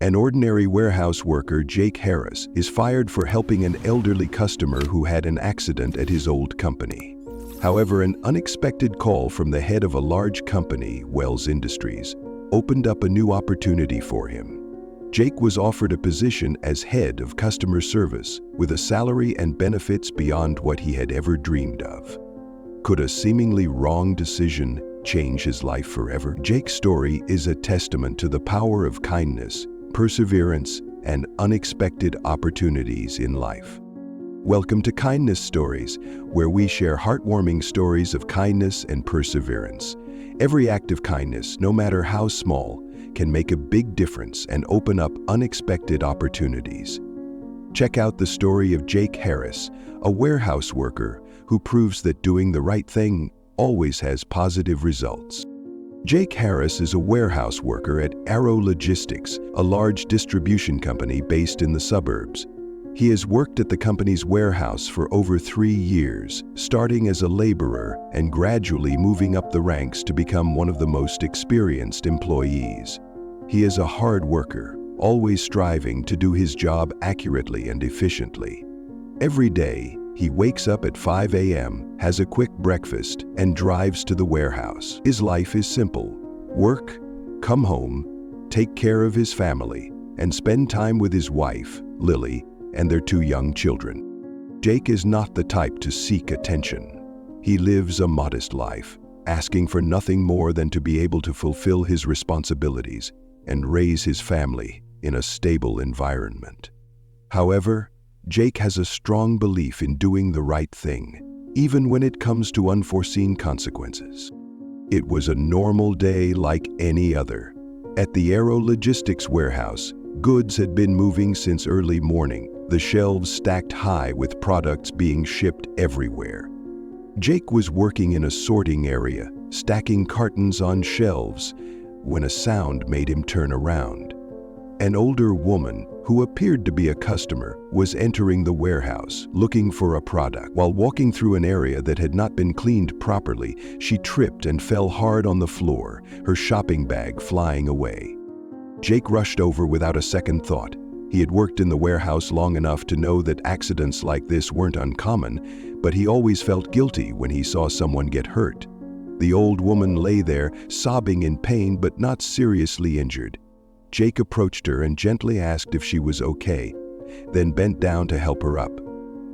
An ordinary warehouse worker, Jake Harris, is fired for helping an elderly customer who had an accident at his old company. However, an unexpected call from the head of a large company, Wells Industries, opened up a new opportunity for him. Jake was offered a position as head of customer service with a salary and benefits beyond what he had ever dreamed of. Could a seemingly wrong decision change his life forever? Jake's story is a testament to the power of kindness, perseverance, and unexpected opportunities in life. Welcome to Kindness Stories, where we share heartwarming stories of kindness and perseverance. Every act of kindness, no matter how small, can make a big difference and open up unexpected opportunities. Check out the story of Jake Harris, a warehouse worker who proves that doing the right thing always has positive results. Jake Harris is a warehouse worker at Arrow Logistics, a large distribution company based in the suburbs. He has worked at the company's warehouse for over 3 years, starting as a laborer and gradually moving up the ranks to become one of the most experienced employees. He is a hard worker, always striving to do his job accurately and efficiently. Every day, he wakes up at 5 a.m., has a quick breakfast, and drives to the warehouse. His life is simple: work, come home, take care of his family, and spend time with his wife, Lily, and their 2 young children. Jake is not the type to seek attention. He lives a modest life, asking for nothing more than to be able to fulfill his responsibilities and raise his family in a stable environment. However, Jake has a strong belief in doing the right thing, even when it comes to unforeseen consequences. It was a normal day like any other. At the Arrow Logistics warehouse, goods had been moving since early morning, the shelves stacked high with products being shipped everywhere. Jake was working in a sorting area, stacking cartons on shelves, when a sound made him turn around. An older woman, who appeared to be a customer, was entering the warehouse, looking for a product. While walking through an area that had not been cleaned properly, she tripped and fell hard on the floor, her shopping bag flying away. Jake rushed over without a second thought. He had worked in the warehouse long enough to know that accidents like this weren't uncommon, but he always felt guilty when he saw someone get hurt. The old woman lay there, sobbing in pain but not seriously injured. Jake approached her and gently asked if she was okay, then bent down to help her up.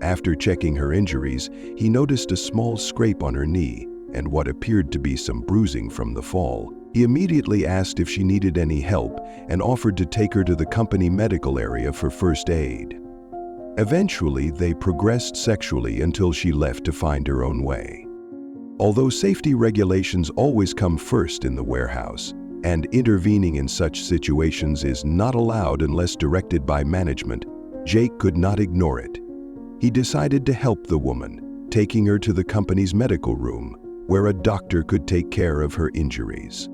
After checking her injuries, he noticed a small scrape on her knee and what appeared to be some bruising from the fall. He immediately asked if she needed any help and offered to take her to the company medical area for first aid. Eventually, they progressed sexually until she left to find her own way. Although safety regulations always come first in the warehouse, and intervening in such situations is not allowed unless directed by management, Jake could not ignore it. He decided to help the woman, taking her to the company's medical room, where a doctor could take care of her injuries.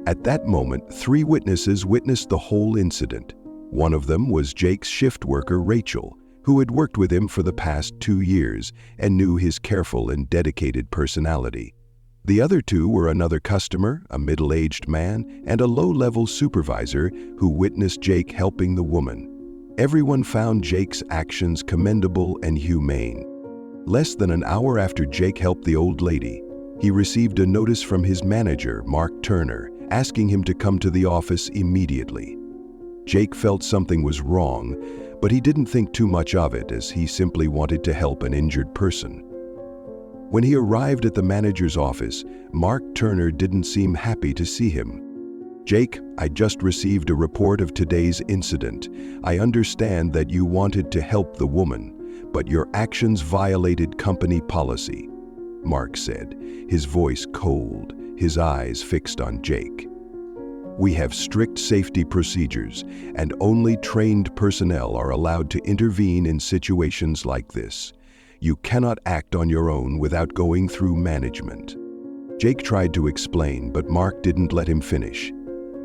At that moment, 3 witnesses witnessed the whole incident. One of them was Jake's shift worker, Rachel, who had worked with him for the past 2 years and knew his careful and dedicated personality. The other 2 were another customer, a middle-aged man, and a low-level supervisor who witnessed Jake helping the woman. Everyone found Jake's actions commendable and humane. Less than an hour after Jake helped the old lady, he received a notice from his manager, Mark Turner, asking him to come to the office immediately. Jake felt something was wrong, but he didn't think too much of it, as he simply wanted to help an injured person. When he arrived at the manager's office, Mark Turner didn't seem happy to see him. "Jake, I just received a report of today's incident. I understand that you wanted to help the woman, but your actions violated company policy," Mark said, his voice cold, his eyes fixed on Jake. "We have strict safety procedures, and only trained personnel are allowed to intervene in situations like this. You cannot act on your own without going through management." Jake tried to explain, but Mark didn't let him finish.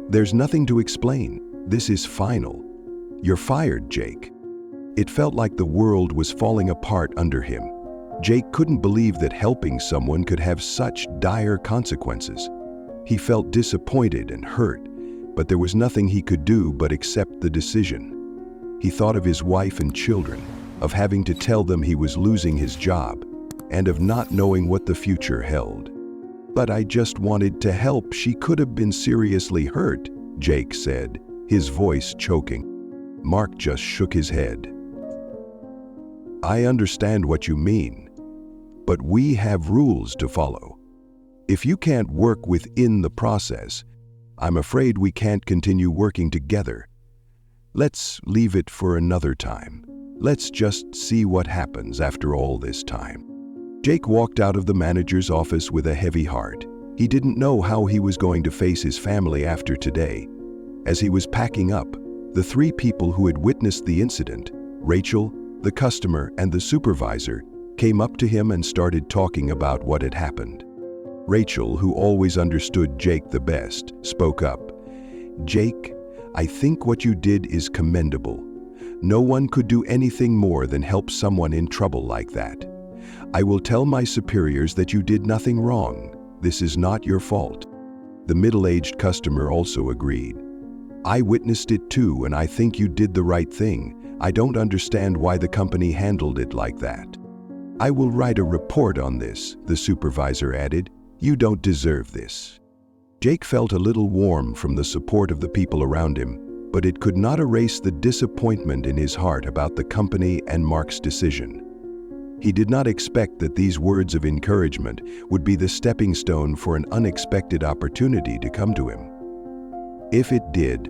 "There's nothing to explain. This is final. You're fired, Jake." It felt like the world was falling apart under him. Jake couldn't believe that helping someone could have such dire consequences. He felt disappointed and hurt, but there was nothing he could do but accept the decision. He thought of his wife and children, of having to tell them he was losing his job, and of not knowing what the future held. "But I just wanted to help. She could have been seriously hurt," Jake said, his voice choking. Mark just shook his head. "I understand what you mean, but we have rules to follow. If you can't work within the process, I'm afraid we can't continue working together. Let's leave it for another time. Let's just see what happens after all this time." Jake walked out of the manager's office with a heavy heart. He didn't know how he was going to face his family after today. As he was packing up, the three people who had witnessed the incident, Rachel, the customer, and the supervisor, came up to him and started talking about what had happened. Rachel, who always understood Jake the best, spoke up. "Jake, I think what you did is commendable. No one could do anything more than help someone in trouble like that. I will tell my superiors that you did nothing wrong. This is not your fault." The middle-aged customer also agreed. "I witnessed it too, and I think you did the right thing. I don't understand why the company handled it like that." "I will write a report on this," the supervisor added. "You don't deserve this." Jake felt a little warm from the support of the people around him, but it could not erase the disappointment in his heart about the company and Mark's decision. He did not expect that these words of encouragement would be the stepping stone for an unexpected opportunity to come to him. If it did,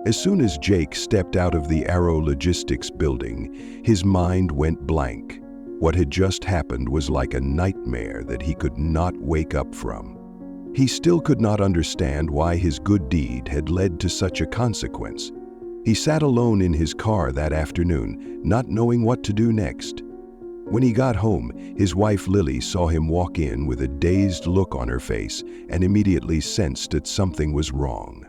as soon as Jake stepped out of the Arrow Logistics building, his mind went blank. What had just happened was like a nightmare that he could not wake up from. He still could not understand why his good deed had led to such a consequence. He sat alone in his car that afternoon, not knowing what to do next. When he got home, his wife Lily saw him walk in with a dazed look on her face and immediately sensed that something was wrong.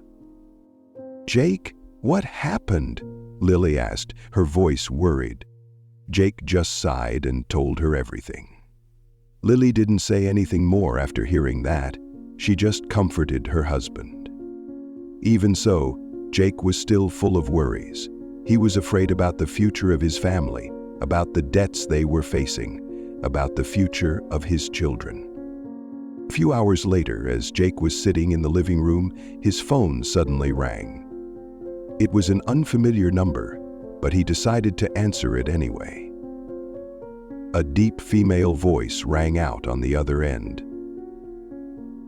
"Jake, what happened?" Lily asked, her voice worried. Jake just sighed and told her everything. Lily didn't say anything more after hearing that. She just comforted her husband. Even so, Jake was still full of worries. He was afraid about the future of his family, about the debts they were facing, about the future of his children. A few hours later, as Jake was sitting in the living room, his phone suddenly rang. It was an unfamiliar number, but he decided to answer it anyway. A deep female voice rang out on the other end.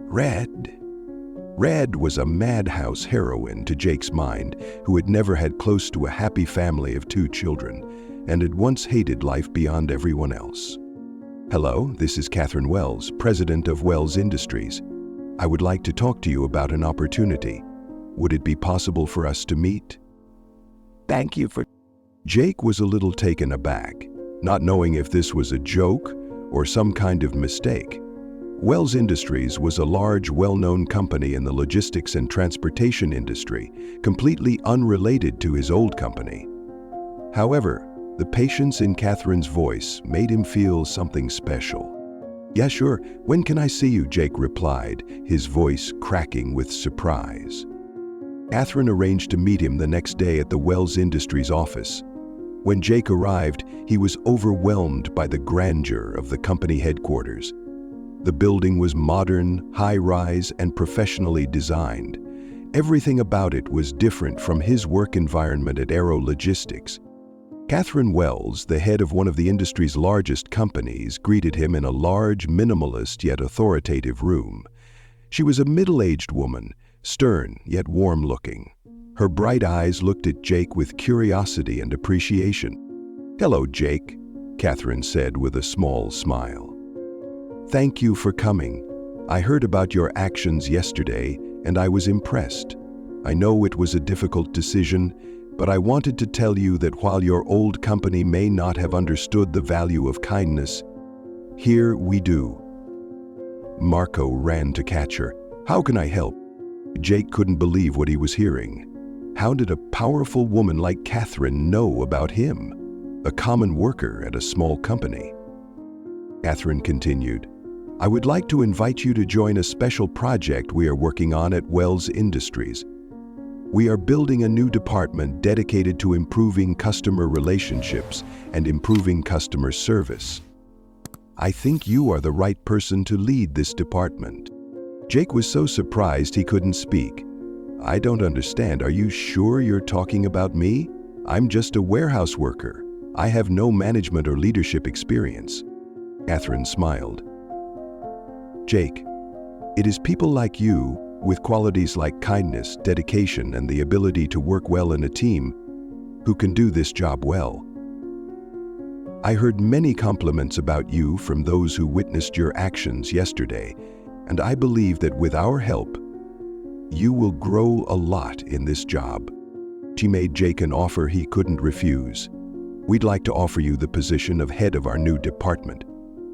Red. Red was a madhouse heroine to Jake's mind, who had never had close to a happy family of 2 children, and had once hated life beyond everyone else. "Hello, this is Catherine Wells, president of Wells Industries. I would like to talk to you about an opportunity. Would it be possible for us to meet?" "Thank you for..." Jake was a little taken aback, not knowing if this was a joke or some kind of mistake. Wells Industries was a large, well-known company in the logistics and transportation industry, completely unrelated to his old company. However, the patience in Catherine's voice made him feel something special. "Yeah, sure. When can I see you?" Jake replied, his voice cracking with surprise. Catherine arranged to meet him the next day at the Wells Industries office. When Jake arrived, he was overwhelmed by the grandeur of the company headquarters. The building was modern, high-rise, and professionally designed. Everything about it was different from his work environment at Arrow Logistics. Catherine Wells, the head of one of the industry's largest companies, greeted him in a large, minimalist yet authoritative room. She was a middle-aged woman, stern yet warm-looking. Her bright eyes looked at Jake with curiosity and appreciation. "Hello, Jake," Catherine said with a small smile. "Thank you for coming. I heard about your actions yesterday, and I was impressed. I know it was a difficult decision, but I wanted to tell you that while your old company may not have understood the value of kindness, here we do." Marco ran to catch her. "How can I help?" Jake couldn't believe what he was hearing. How did a powerful woman like Catherine know about him, a common worker at a small company? Catherine continued, "I would like to invite you to join a special project we are working on at Wells Industries. We are building a new department dedicated to improving customer relationships and improving customer service. I think you are the right person to lead this department." Jake was so surprised he couldn't speak. "I don't understand. Are you sure you're talking about me? I'm just a warehouse worker. I have no management or leadership experience." Catherine smiled. "Jake, it is people like you, with qualities like kindness, dedication, and the ability to work well in a team, who can do this job well. I heard many compliments about you from those who witnessed your actions yesterday, and I believe that with our help, you will grow a lot in this job." She made Jake an offer he couldn't refuse. "We'd like to offer you the position of head of our new department.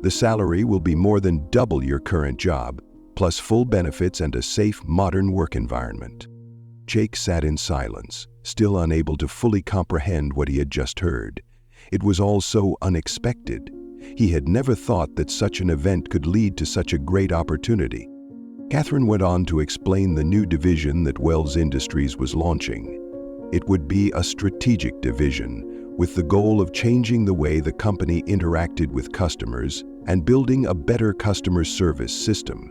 The salary will be more than double your current job, plus full benefits and a safe, modern work environment." Jake sat in silence, still unable to fully comprehend what he had just heard. It was all so unexpected. He had never thought that such an event could lead to such a great opportunity. Catherine went on to explain the new division that Wells Industries was launching. It would be a strategic division, with the goal of changing the way the company interacted with customers and building a better customer service system.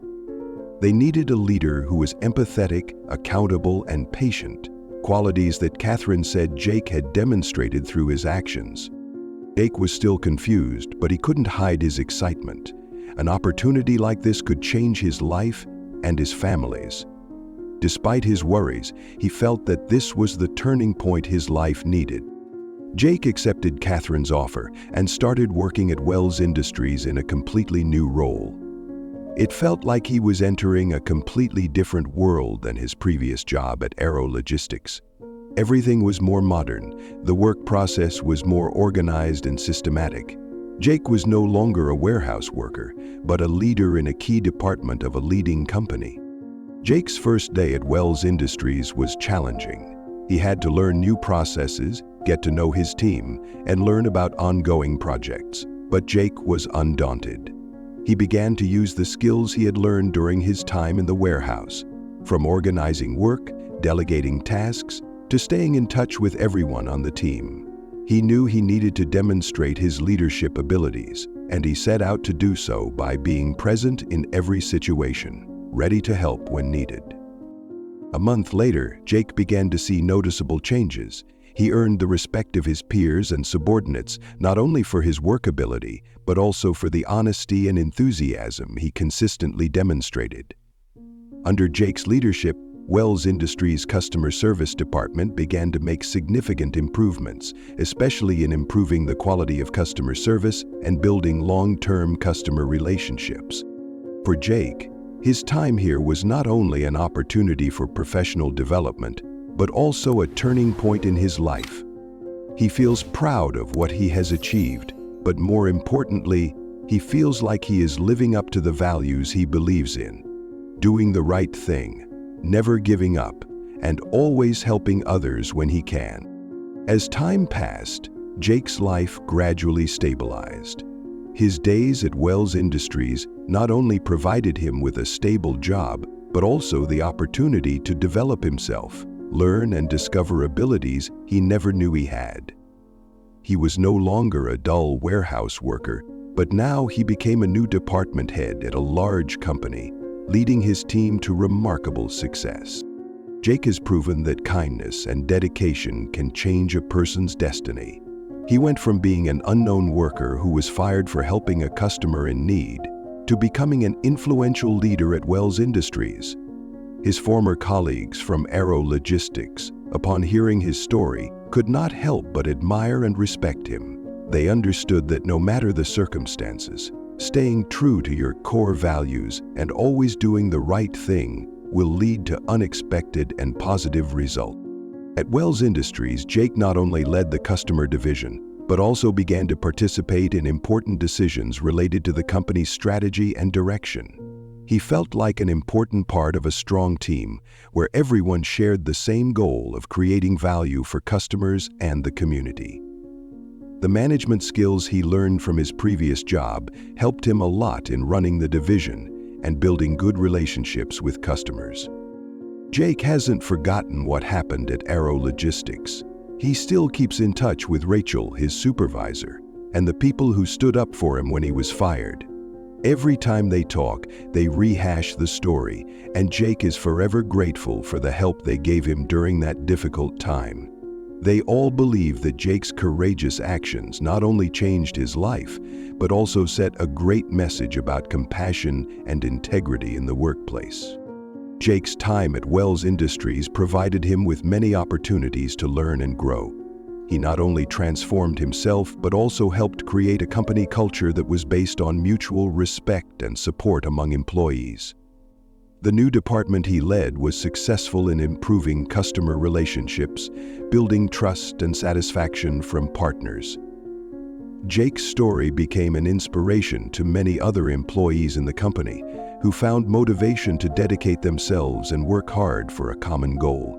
They needed a leader who was empathetic, accountable, and patient, qualities that Catherine said Jake had demonstrated through his actions. Jake was still confused, but he couldn't hide his excitement. An opportunity like this could change his life and his family's. Despite his worries, he felt that this was the turning point his life needed. Jake accepted Catherine's offer and started working at Wells Industries in a completely new role. It felt like he was entering a completely different world than his previous job at Aero Logistics. Everything was more modern, the work process was more organized and systematic. Jake was no longer a warehouse worker, but a leader in a key department of a leading company. Jake's first day at Wells Industries was challenging. He had to learn new processes, get to know his team, and learn about ongoing projects. But Jake was undaunted. He began to use the skills he had learned during his time in the warehouse, from organizing work, delegating tasks, to staying in touch with everyone on the team. He knew he needed to demonstrate his leadership abilities, and he set out to do so by being present in every situation, ready to help when needed. A month later, Jake began to see noticeable changes. He earned the respect of his peers and subordinates, not only for his work ability, but also for the honesty and enthusiasm he consistently demonstrated. Under Jake's leadership, Wells Industries' customer service department began to make significant improvements, especially in improving the quality of customer service and building long-term customer relationships. For Jake, his time here was not only an opportunity for professional development, but also a turning point in his life. He feels proud of what he has achieved, but more importantly, he feels like he is living up to the values he believes in, doing the right thing, never giving up, and always helping others when he can. As time passed, Jake's life gradually stabilized. His days at Wells Industries not only provided him with a stable job, but also the opportunity to develop himself, learn and discover abilities he never knew he had. He was no longer a dull warehouse worker, but now he became a new department head at a large company, leading his team to remarkable success. Jake has proven that kindness and dedication can change a person's destiny. He went from being an unknown worker who was fired for helping a customer in need to becoming an influential leader at Wells Industries. His former colleagues from Aero Logistics, upon hearing his story, could not help but admire and respect him. They understood that no matter the circumstances, staying true to your core values and always doing the right thing will lead to unexpected and positive results. At Wells Industries, Jake not only led the customer division, but also began to participate in important decisions related to the company's strategy and direction. He felt like an important part of a strong team where everyone shared the same goal of creating value for customers and the community. The management skills he learned from his previous job helped him a lot in running the division and building good relationships with customers. Jake hasn't forgotten what happened at Arrow Logistics. He still keeps in touch with Rachel, his supervisor, and the people who stood up for him when he was fired. Every time they talk, they rehash the story, and Jake is forever grateful for the help they gave him during that difficult time. They all believe that Jake's courageous actions not only changed his life, but also set a great message about compassion and integrity in the workplace. Jake's time at Wells Industries provided him with many opportunities to learn and grow. He not only transformed himself, but also helped create a company culture that was based on mutual respect and support among employees. The new department he led was successful in improving customer relationships, building trust and satisfaction from partners. Jake's story became an inspiration to many other employees in the company who found motivation to dedicate themselves and work hard for a common goal.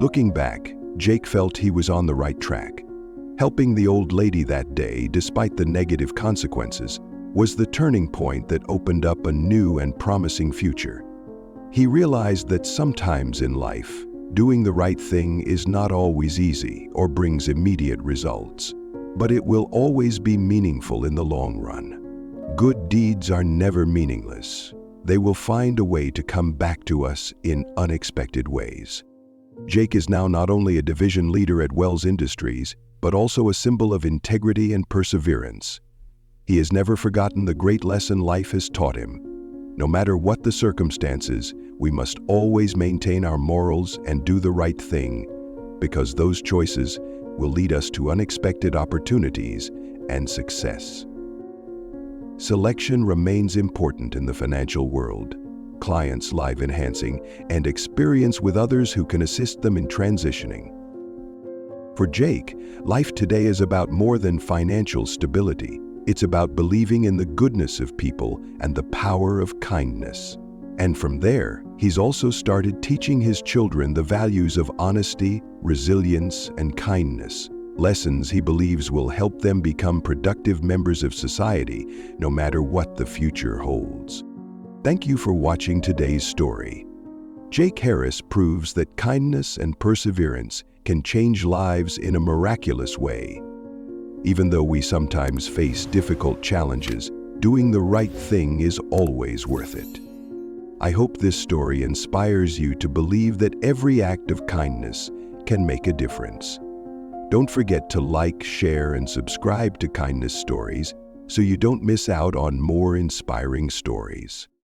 Looking back, Jake felt he was on the right track. Helping the old lady that day, despite the negative consequences, was the turning point that opened up a new and promising future. He realized that sometimes in life, doing the right thing is not always easy or brings immediate results, but it will always be meaningful in the long run. Good deeds are never meaningless. They will find a way to come back to us in unexpected ways. Jake is now not only a division leader at Wells Industries, but also a symbol of integrity and perseverance. He has never forgotten the great lesson life has taught him. No matter what the circumstances, we must always maintain our morals and do the right thing, because those choices will lead us to unexpected opportunities and success. Selection remains important in the financial world. Clients live enhancing and experience with others who can assist them in transitioning. For Jake, life today is about more than financial stability. It's about believing in the goodness of people and the power of kindness. And from there, he's also started teaching his children the values of honesty, resilience, and kindness, lessons he believes will help them become productive members of society, no matter what the future holds. Thank you for watching today's story. Jake Harris proves that kindness and perseverance can change lives in a miraculous way. Even though we sometimes face difficult challenges, doing the right thing is always worth it. I hope this story inspires you to believe that every act of kindness can make a difference. Don't forget to like, share, and subscribe to Kindness Stories so you don't miss out on more inspiring stories.